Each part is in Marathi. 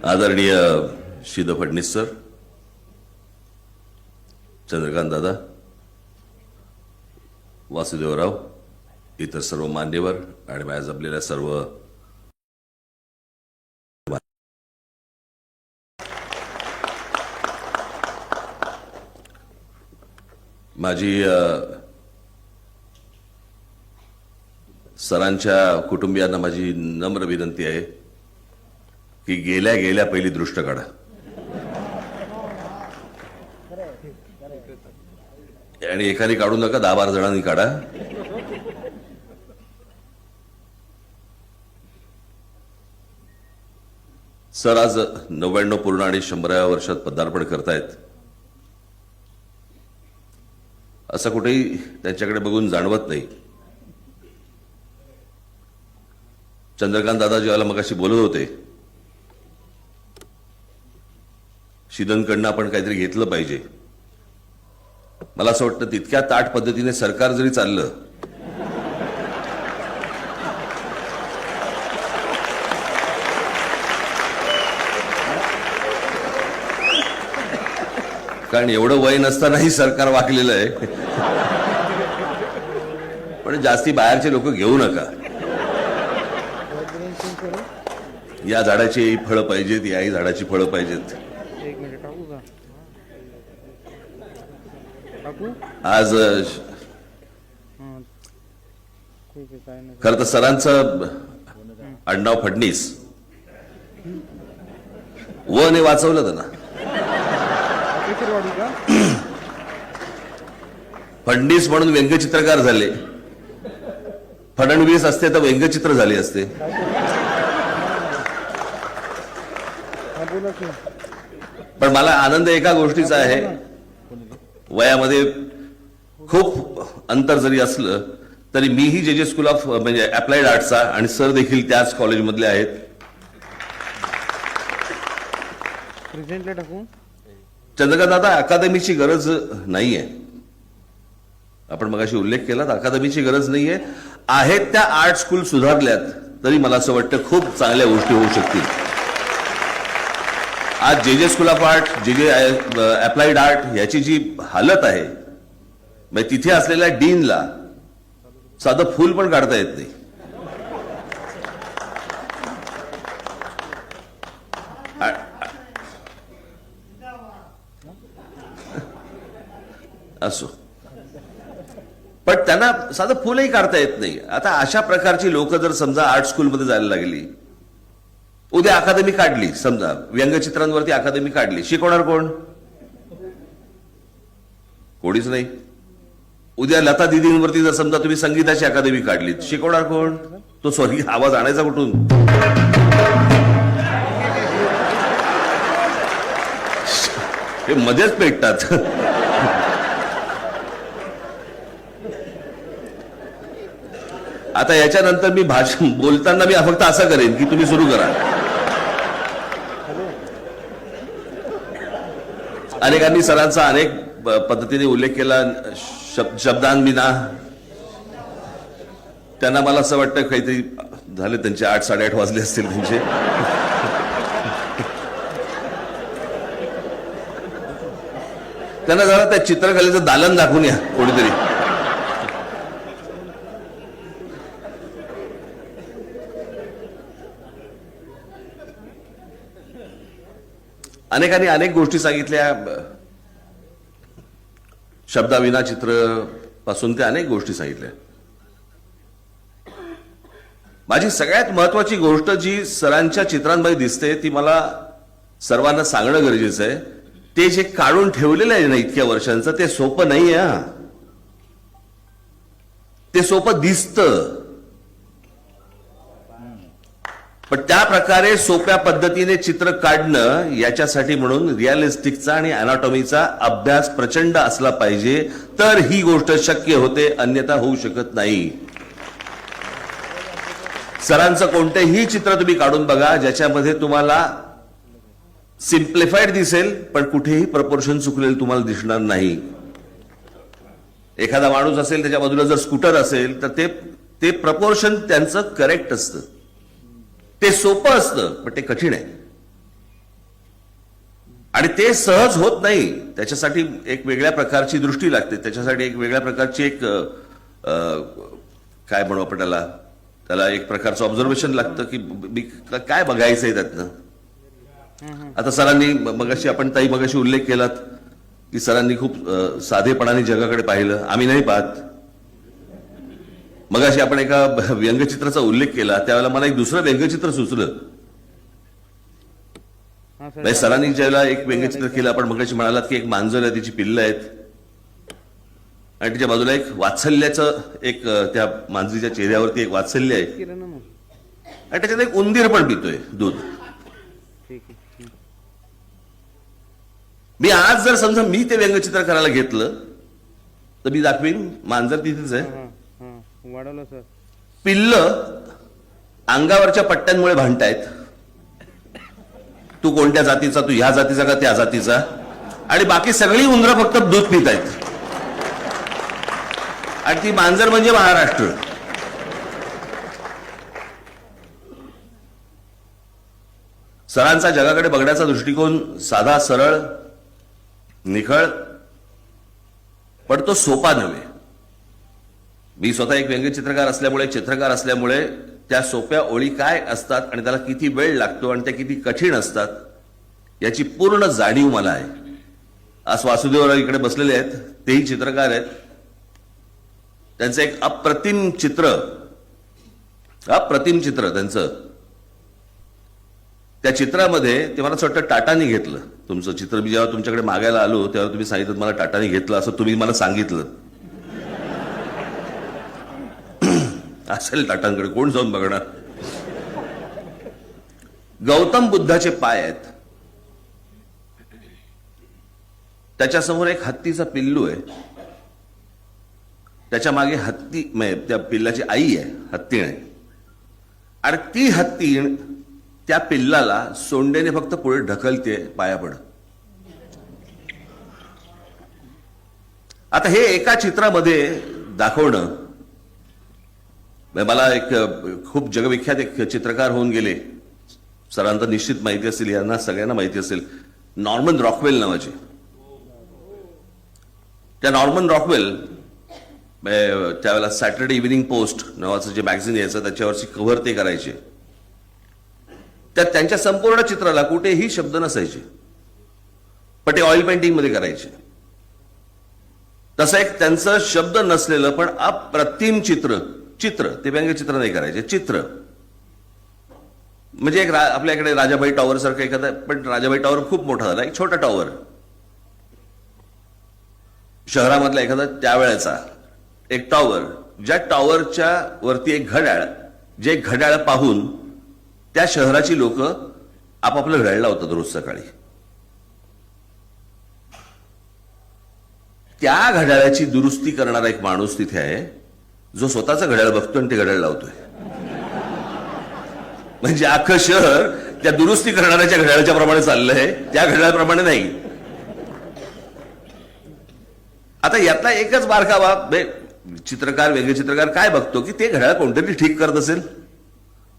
आदरणीय श्री फडणवीस सर, चंद्रकांत दादा, वासुदेवराव, इतर सर्व मान्यवर आणि माझ्या जमलेल्या सर्व माझी सरांच्या कुटुंबियांना माझी नम्र विनंती आहे की गेल्या गेल्या पहिली दृष्ट काढा. आणि एखादी काढू नका, 10-12 जणांनी काढा. सर आज 99 पूर्ण आणि 100व्या वर्षात पदार्पण करतायत. असं कुठेही त्यांच्याकडे बघून जाणवत नाही. चंद्रकांत दादा जेव्हा मगाशी बोलत होते, शिदनकडनं आपण काहीतरी घेतलं पाहिजे. मला असं वाटतं तितक्या ताठ पद्धतीने सरकार जरी चाललं कारण एवढं वय नसतानाही सरकार वाकलेलं आहे. पण जास्ती बाहेरचे लोक घेऊ नका. या झाडाची फळं पाहिजेत, याही झाडाची फळं पाहिजेत. आज खरं तर सरांचं आडनाव फडणीस ने वाचवलं त्यांना. फडणीस म्हणून व्यंगचित्रकार झाले. फडणवीस असते तर व्यंगचित्र झाले असते. पण मला आनंद एका गोष्टीचा आहे, वयामध्ये खूप अंतर जरी असलं तरी मीही जे स्कूल ऑफ म्हणजे अप्लाइड आर्ट्सचा आणि सर देखील त्याच कॉलेजमधले आहेत. चंद्रकांत दादा, अकादमीची गरज नाहीये. आपण मगाशी उल्लेख केला, अकादमीची गरज नाहीये. आहेत त्या आर्ट स्कूल सुधारल्यात तरी मला असं वाटतं खूप चांगल्या गोष्टी होऊ शकतील. आज जे स्कूल ऑफ आर्ट, जे अप्लाइड आर्ट याची जी हालत आहे, म्हणजे तिथे असलेल्या डीनला साधं फूल पण काढता येत नाही. असो, पण त्यांना साधं फुलही काढता येत नाही. आता अशा प्रकारची लोक जर समजा आर्ट स्कूलमध्ये जायला लागली, उद्या अकादमी काढली, समजा व्यंगचित्रांवरती अकादमी काढली, शिकवणार कोण? कोणीच नाही. उद्या लता दिदींवरती जर समजा तुम्ही संगीताची अकादमी काढली, शिकवणार कोण? तो स्वर्गीय आवाज आणायचा कुठून? हे मध्येच पेटतात. आता याच्यानंतर मी भाषण बोलताना मी फक्त असं करेन की तुम्ही सुरू करा. अनेकांनी सरांचा अनेक पद्धतीने उल्लेख केला. शब्दांविना त्यांना मला असं वाटतं काहीतरी झाले, त्यांचे 8-8:30 वाजले असतील त्यांचे. त्यांना जरा त्या चित्रकलेचं दालन दाखवून या कोणीतरी. अनेकांनी अनेक गोष्टी सांगितल्या. शब्दाविना चित्र पासून ते अनेक गोष्टी सांगितल्या. माझी सगळ्यात महत्वाची गोष्ट जी सरांच्या चित्रांमध्ये दिसते ती मला सर्वांना सांगणं गरजेचं आहे. ते जे काढून ठेवलेलं आहे ना इतक्या वर्षांचं, ते सोपं नाही आहे. ते सोपं दिसतं, पण त्या प्रकारे सोप्या पद्धतीने चित्र काढणं, याच्यासाठी म्हणून रिअलिस्टिकचा आणि अनाटॉमीचा अभ्यास प्रचंड असला पाहिजे, तर ही गोष्ट शक्य होते, अन्यथा होऊ शकत नाही. सरांचं कोणतेही चित्र तुम्ही काढून बघा ज्याच्यामध्ये तुम्हाला सिम्प्लिफाईड दिसेल, पण कुठेही प्रपोर्शन चुकलेलं तुम्हाला दिसणार नाही. एखादा माणूस असेल, त्याच्या बाजूला जर स्कूटर असेल तर ते प्रपोर्शन त्यांचं करेक्ट असतं. ते सोपं असतं, पण ते कठीण आहे. आणि ते सहज होत नाही. त्याच्यासाठी एक वेगळ्या प्रकारची दृष्टी लागते, त्याच्यासाठी एक वेगळ्या प्रकारची एक काय म्हणू आपण त्याला एक प्रकारचं ऑब्झर्वेशन लागतं की काय बघायचंय त्यातनं. आता सरांनी मगाशी मगाशी उल्लेख केलात की सरांनी खूप साधेपणाने जगाकडे पाहिलं, आम्ही नाही पाहत. मगाशी आपण एका व्यंगचित्राचा उल्लेख केला, त्यावेळेला मला एक दुसरं व्यंगचित्र सुचलं. सरांनी ज्यावेळेला एक व्यंगचित्र केलं, आपण मगाशी म्हणालात की एक मांजर आहे, तिची पिल्लं आहेत आणि तिच्या बाजूला एक वात्सल्याचं एक त्या मांजरीच्या चेहऱ्यावरती एक वात्सल्य आहे आणि त्याच्यात एक उंदीर पण पितोय दूध. मी आज जर समजा मी ते व्यंगचित्र करायला घेतलं तर मी दाखवीन मांजर तिथेच आहे, पिल्ल अंगावरच्या पट्ट्यांमुळे भांडतायत, तू कोणत्या जातीचा, तू ह्या जातीचा का त्या जातीचा, आणि बाकी सगळी उंदरं फक्त दूध पित आहेत आणि ती मांजर म्हणजे महाराष्ट्र. सरांचा जगाकडे बघण्याचा दृष्टिकोन साधा, सरळ, निखळ, पण तो सोपा नव्हे. मी स्वतः एक व्यंगचित्रकार असल्यामुळे, चित्रकार असल्यामुळे त्या सोप्या ओळी काय असतात आणि त्याला किती वेळ लागतो आणि त्या किती कठीण असतात याची पूर्ण जाणीव मला आहे. आज वासुदेवराव इकडे बसलेले आहेत, तेही चित्रकार आहेत. त्यांचं एक अप्रतिम चित्र त्यांचं. त्या चित्रामध्ये ते मला असं वाटतं टाटानी घेतलं तुमचं चित्र. मी जेव्हा तुमच्याकडे मागायला आलो तेव्हा तुम्ही सांगितलं मला टाटानी घेतलं, असं तुम्ही मला सांगितलं. असेल टाटांकडे, कोण जाऊन बघणार. गौतम बुद्धाचे पाय आहेत, त्याच्यासमोर एक हत्तीचा पिल्लू आहे, त्याच्या मागे हत्ती, त्या पिल्लाची आई आहे, हत्तीण आहे, आणि ती हत्तीण त्या पिल्लाला सोंडेने फक्त पुढे ढकलते पायापड. आता हे एका चित्रामध्ये दाखवणं, मला एक खूप जगविख्यात एक चित्रकार होऊन गेले, सरांना निश्चित माहिती असेल, यांना सगळ्यांना माहिती असेल, नॉर्मन रॉकवेल नावाचे. त्या नॉर्मन रॉकवेल त्यावेळेला सॅटरडे इव्हिनिंग पोस्ट नावाचं जे मॅगझिन यायचं त्याच्यावरची कव्हर ते करायचे. त्यात त्यांच्या संपूर्ण चित्राला कुठेही शब्द नसायचे, पण ते ऑइल पेंटिंग मध्ये करायचे. तसं एक त्यांचं शब्द नसलेलं पण अप्रतिम चित्र ते व्यंगचित्र नाही करायचे, चित्र. म्हणजे एक आपल्याकडे राजाबाई टॉवर सारखं एखादा, पण राजाबाई टॉवर खूप मोठा झाला, एक छोटा टॉवर शहरामधला एखादा त्यावेळेचा एक टॉवर, ज्या टॉवरच्या वरती एक घड्याळ, जे घड्याळ पाहून त्या शहराची लोक आपापलं घड्याळ लावतात रोज सकाळी. त्या घड्याळाची दुरुस्ती करणारा एक माणूस तिथे आहे, जो स्वतःचं घड्याळ बघतो आणि ते घड्याळ लावतोय. म्हणजे अख्खं शहर त्या दुरुस्ती करणाऱ्याच्या घड्याळाच्या प्रमाणे चाललंय, त्या घड्याळाप्रमाणे नाही. आता यातला एकच बारकावा, चित्रकार, व्यंगचित्रकार काय बघतो की ते घड्याळ कोणतरी ठीक करत असेल,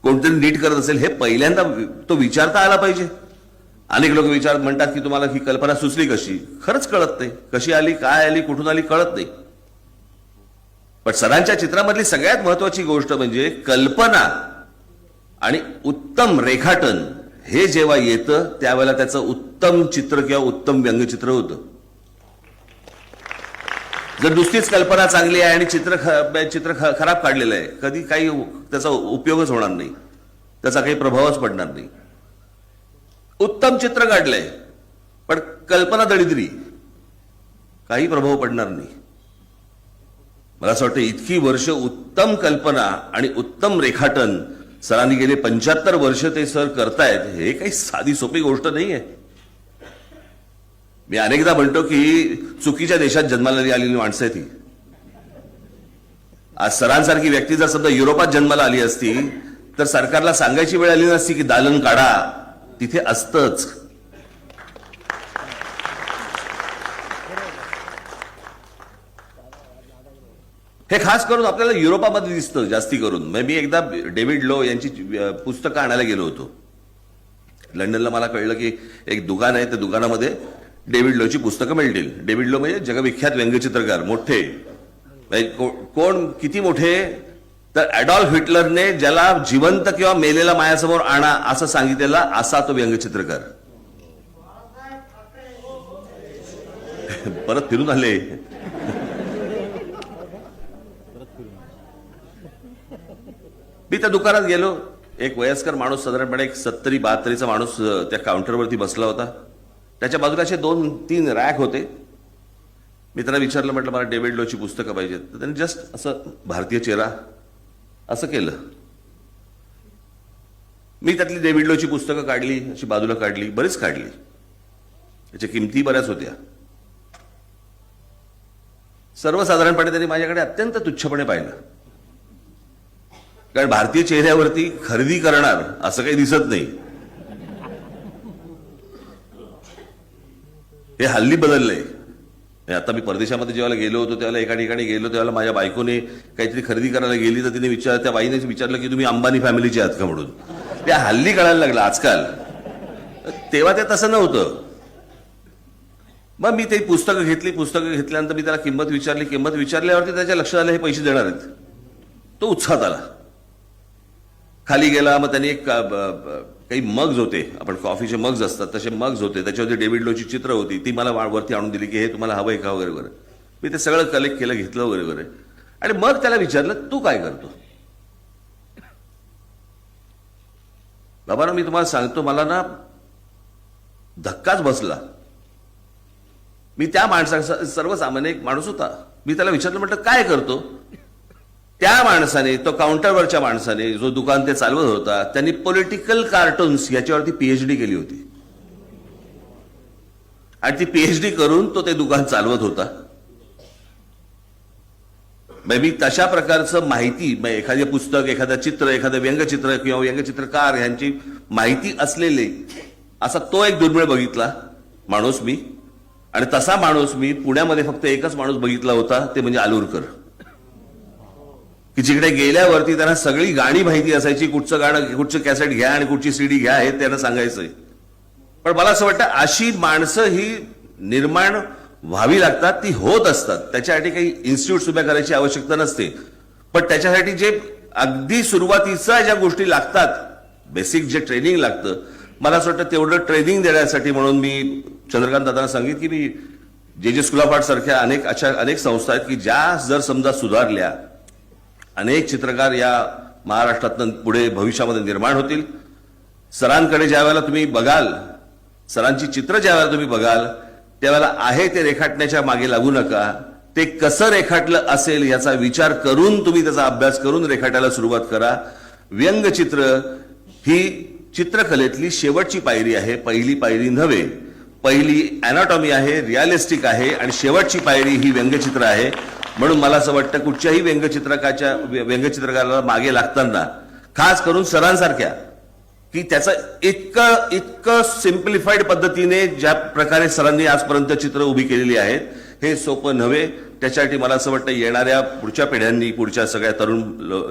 कोणतरी नीट करत असेल, हे पहिल्यांदा तो विचारता आला पाहिजे. अनेक लोक म्हणतात की तुम्हाला ही कल्पना सुचली कशी, खरंच कळत नाही, कशी आली, काय आली, कुठून आली, कळत नाही. पण सरांच्या चित्रामधली सगळ्यात महत्वाची गोष्ट म्हणजे कल्पना आणि उत्तम रेखाटन हे जेव्हा येतं त्यावेळेला त्याचं उत्तम चित्र किंवा उत्तम व्यंगचित्र होतं. जर नुसतीच कल्पना चांगली आहे आणि चित्र खराब काढलेलं आहे, कधी काही त्याचा उपयोगच होणार नाही, त्याचा काही प्रभावच पडणार नाही. उत्तम चित्र काढलंय पण कल्पना दळिद्री, काही प्रभाव पडणार नाही. मला असं वाटतं इतकी वर्ष उत्तम कल्पना आणि उत्तम रेखाटन सरांनी गेले 75 वर्ष ते सर करतायत, हे काही साधी सोपी गोष्ट नाहीये. मी अनेकदा म्हणतो की चुकीच्या देशात जन्माला आलेली माणसं आहे ती. आज सरांसारखी व्यक्ती जर समजा युरोपात जन्माला आली असती तर सरकारला सांगायची वेळ आली नसती की दालन काढा, तिथे असतंच. हे खास करून आपल्याला युरोपामध्ये दिसतं जास्ती करून. मी एकदा डेव्हिड लो यांची पुस्तकं आणायला गेलो होतो. लंडनला मला कळलं की एक दुकान आहे, त्या दुकानामध्ये डेव्हिड लोची पुस्तकं मिळतील. डेव्हिड लो म्हणजे जगविख्यात व्यंगचित्रकार, मोठे, कोण किती मोठे, तर ॲडॉल्फ हिटलरने ज्याला जिवंत किंवा मेलेला मायासमोर आणा असं सांगितलेला असा तो व्यंगचित्रकार. परत फिरून आले. मी त्या दुकानात गेलो. एक वयस्कर माणूस, साधारणपणे एक 70-72चा माणूस त्या काउंटरवरती बसला होता. त्याच्या बाजूला असे 2-3 रॅक होते. मी त्यांना विचारलं, म्हटलं मला डेव्हिड लोची पुस्तकं पाहिजेत. तर त्यांनी जस्ट असं भारतीय चेहरा असं केलं. मी त्यातली डेव्हिड लोची पुस्तकं काढली, अशी बाजूला काढली, बरीच काढली. त्याच्या किमती बऱ्याच होत्या. सर्वसाधारणपणे त्यांनी माझ्याकडे अत्यंत तुच्छपणे पाहिलं, कारण भारतीय चेहऱ्यावरती खरेदी करणार असं काही दिसत नाही. हे हल्ली बदललंय. आता मी परदेशामध्ये जेव्हा गेलो होतो, त्यावेळेला एका ठिकाणी गेलो, त्यावेळेला माझ्या बायकोने काहीतरी खरेदी करायला गेली, तर तिने त्या बाईने विचारलं की तुम्ही अंबानी फॅमिलीचे आहात का म्हणून. त्या हल्ली कळायला लागलं आजकाल. तेव्हा ते तसं नव्हतं. मग मी ते पुस्तकं घेतली. पुस्तकं घेतल्यानंतर मी त्याला किंमत विचारली. किंमत विचारल्यावरती त्याच्या लक्षात आलं हे पैसे देणार आहेत. तो उत्साहात आला, खाली गेला. मग त्यांनी एक काही मग्ज होते, आपण कॉफीचे मग्ज असतात तसे मग्ज होते, त्याच्यावरती डेव्हिड लोची चित्र होती. ती मला वरती आणून दिली की हे तुम्हाला हवंय का वगैरे वगैरे. मी ते सगळं कलेक्ट केलं, घेतलं वगैरे वगैरे. आणि मग त्याला विचारलं, तू काय करतो? बाबा ना, मी तुम्हाला सांगतो, मला ना धक्काच बसला. मी त्या माणसाचा, सर्वसामान्य एक माणूस होता, मी त्याला विचारलं, म्हटलं काय करतो? त्या माणसाने, तो काउंटरवरच्या माणसाने, जो दुकान ते चालवत होता, त्यांनी पॉलिटिकल कार्टून्स याच्यावरती पीएचडी केली होती. आणि ती पीएचडी करून तो ते दुकान चालवत होता. मी तशा प्रकारचं माहिती, एखादं पुस्तक, एखादं चित्र, एखादं व्यंगचित्र किंवा व्यंगचित्रकार यांची माहिती असलेले असा तो एक दुर्मिळ बघितला माणूस मी. आणि तसा माणूस मी पुण्यामध्ये फक्त एकच माणूस बघितला होता, ते म्हणजे आलूरकर, की जिकडे गेल्यावरती त्यांना सगळी गाणी माहिती असायची. कुठचं गाणं, कुठचं कॅसेट घ्या आणि कुठची सीडी घ्या हे त्यांना सांगायचंय. पण मला असं वाटतं अशी माणसं ही निर्माण व्हावी लागतात, ती होत असतात. त्याच्यासाठी काही इन्स्टिट्यूट उभ्या करायची आवश्यकता नसते. पण त्याच्यासाठी जे अगदी सुरुवातीचा ज्या गोष्टी लागतात, बेसिक जे ट्रेनिंग लागतं, मला असं वाटतं तेवढं ट्रेनिंग देण्यासाठी म्हणून मी चंद्रकांत दादांना सांगितलं की मी जे स्कूल ऑफ आर्ट सारख्या अनेक संस्था आहेत की ज्या जर समजा सुधारल्या, अनेक चित्रकार या महाराष्ट्रातून पुढे भविष्यामध्ये निर्माण होतील. सरांकडे ज्या वेळेला तुम्ही बघाल, सरांची चित्र ज्या वेळेला तुम्ही बघाल, त्यावेळेला आहे ते रेखाटण्याच्या मागे लागू नका. ते कसं रेखाटलं असेल याचा विचार करून तुम्ही त्याचा अभ्यास करून रेखाटायला सुरुवात करा. व्यंगचित्र ही चित्रकलेतली शेवटची पायरी आहे, पहिली पायरी नव्हे. पहिली अॅनाटॉमी आहे, रिअलिस्टिक आहे, आणि शेवटची पायरी ही व्यंगचित्र आहे. म्हणून मला असं वाटतं कुठच्याही व्यंगचित्रकाराला मागे लागताना, खास करून सरांसारख्या, की त्याचं इतकं सिम्प्लिफाईड पद्धतीने ज्या प्रकारे सरांनी आजपर्यंत चित्र उभी केलेली आहेत, हे सोपं नव्हे. त्याच्यासाठी मला असं वाटतं येणाऱ्या पुढच्या पिढ्यांनी, पुढच्या सगळ्या तरुण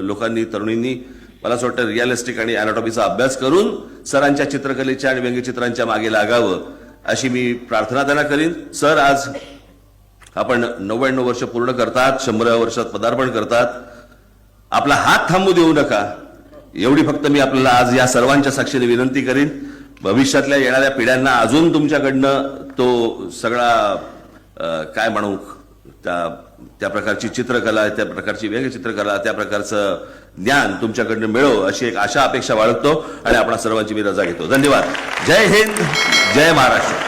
लोकांनी, तरुणींनी मला असं वाटतं रिअलिस्टिक आणि अॅनाटॉमीचा अभ्यास करून सरांच्या चित्रकलेच्या आणि व्यंगचित्रांच्या मागे लागावं, अशी मी प्रार्थना त्यांना करीन. सर, आज आपण 99 वर्ष पूर्ण करतात, 100व्या वर्षात पदार्पण करतात. आपला हात थांबू देऊ नका, एवढी फक्त मी आपल्याला आज या सर्वांच्या साक्षीने विनंती करीन. भविष्यातल्या येणाऱ्या पिढ्यांना अजून तुमच्याकडनं तो सगळा काय म्हणू, त्या प्रकारची चित्रकला, त्या प्रकारची व्यंगचित्रकला, त्या प्रकारचं ज्ञान तुमच्याकडनं मिळो, अशी एक आशा अपेक्षा बाळगतो आणि आपणा सर्वांची मी रजा घेतो. धन्यवाद. जय हिंद, जय महाराष्ट्र.